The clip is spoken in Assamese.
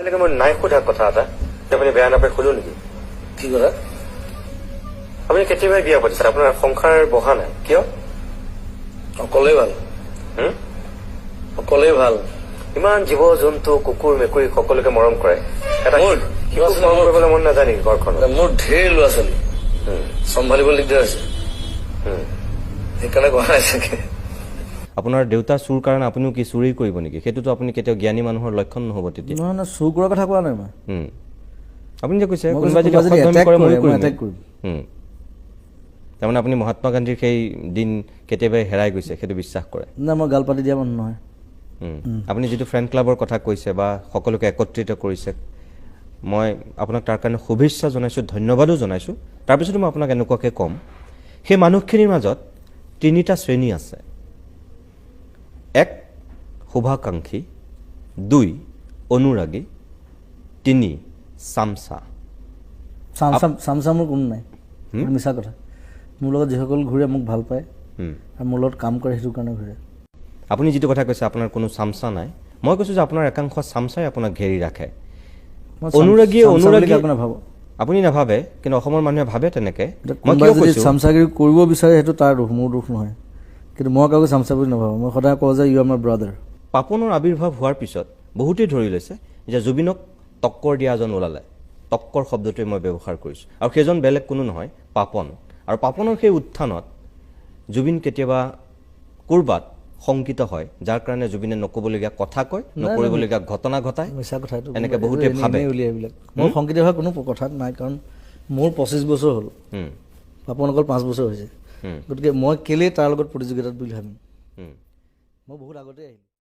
মই নাই সোধা কথা এটা আপুনি বেয়া নাপাই খুলো নেকি কি কথা আপুনি কেতিয়াবাই বিয়া পাতিছে আপোনাৰ সংসাৰ বহা নাই কিয় অকলেই ভাল অকলেই ভাল ইমান জীৱ জন্তু কুকুৰ মেকুৰী সকলোকে মৰম কৰে এটা মোৰ শিশুক মৰম কৰিবলৈ মন নাযায় নেকি ঘৰখনত মোৰ ঢেৰ ল'ৰা ছোৱালী চম্ভালিব দিগদাৰ আছে সেইকাৰণে কোৱা নাই চাগে আপোনাৰ দেউতা চুৰ কাৰণে আপুনিও কি চুৰি কৰিব নেকি সেইটোতো আপুনি কেতিয়াও জ্ঞানী মানুহৰ লক্ষণ নহ'ব তেতিয়া নহয় নহয় চুৰ কৰাৰ কথা কোৱা নাই মই আপুনি যে কৈছে মই কোনোবা যদি কোনোবা যদি অসৎ attack কৰে কৰে, মই মই কৰিম attack কৰিম। তাৰমানে আপুনি মহাত্মা গান্ধীৰ সেই দিন কেতিয়াবাই হেৰাই গৈছে সেইটো বিশ্বাস কৰে নাই মই গাল পাতি দিয়া মানুহ নহয় আপুনি যিটো ফ্ৰেণ্ড ক্লাবৰ কথা কৈছে বা সকলোকে একত্ৰিত কৰিছে মই আপোনাক তাৰ কাৰণে শুভেচ্ছা জনাইছোঁ ধন্যবাদো জনাইছোঁ তাৰপিছতো মই আপোনাক এনেকুৱাকৈ ক'ম সেই মানুহখিনিৰ মাজত তিনিটা শ্ৰেণী আছে এক শুভাকাংক্ষী দুই অনুৰাগী তিনি চামচা চামচা মোৰ কোনো নাই মিছা কথা মোৰ লগত যিসকল ঘূৰে মোক ভাল পায় আৰু মোৰ লগত কাম কৰে সেইটো কাৰণে ঘূৰে আপুনি যিটো কথা কৈছে আপোনাৰ কোনো চামচা নাই মই কৈছোঁ যে আপোনাৰ একাংশ চামচাই আপোনাক ঘেৰি ৰাখে অনুৰাগীয়ে অনুৰাগী নাভাবো আপুনি নাভাবে কিন্তু অসমৰ মানুহে ভাবে তেনেকৈ মই কোনোবাই কিয় যদি কৈছোঁ চামচাগিৰি কৰিব বিচাৰে সেইটো তাৰ দুখ মোৰ দুখ নহয় কিন্তু মই কাকো চামচা বুলি নাভাবোঁ মই সদায় কওঁ যে ইউ আৰ মাই ব্ৰাদাৰ পাপনৰ আৱিৰ্ভাৱ হোৱাৰ পিছত বহুতেই ধৰি লৈছে যে জুবিনক টক্কৰ দিয়া এজন ওলালে টক্কৰ শব্দটোৱে মই ব্যৱহাৰ কৰিছোঁ আৰু সেইজন বেলেগ কোনো নহয় পাপন আৰু পাপনৰ সেই উত্থানত জুবিন কেতিয়াবা ক'ৰবাত শংকিত হয় যাৰ কাৰণে জুবিনে নক'বলগীয়া কথা কয় নকৰিবলগীয়া ঘটনা ঘটায় মিছা কথা এইটো এনেকৈ বহুতে ভাবে উলিয়াই এইবিলাক মোৰ সংগীত হোৱা কোনো কথা নাই কাৰণ মোৰ 25 বছৰ হ'ল পাপন অকল 5 বছৰ হৈছে গতিকে মই কেলেই তাৰ লগত প্ৰতিযোগিতাত বুলি ভাবিম মই বহুত আগতে আহিলোঁ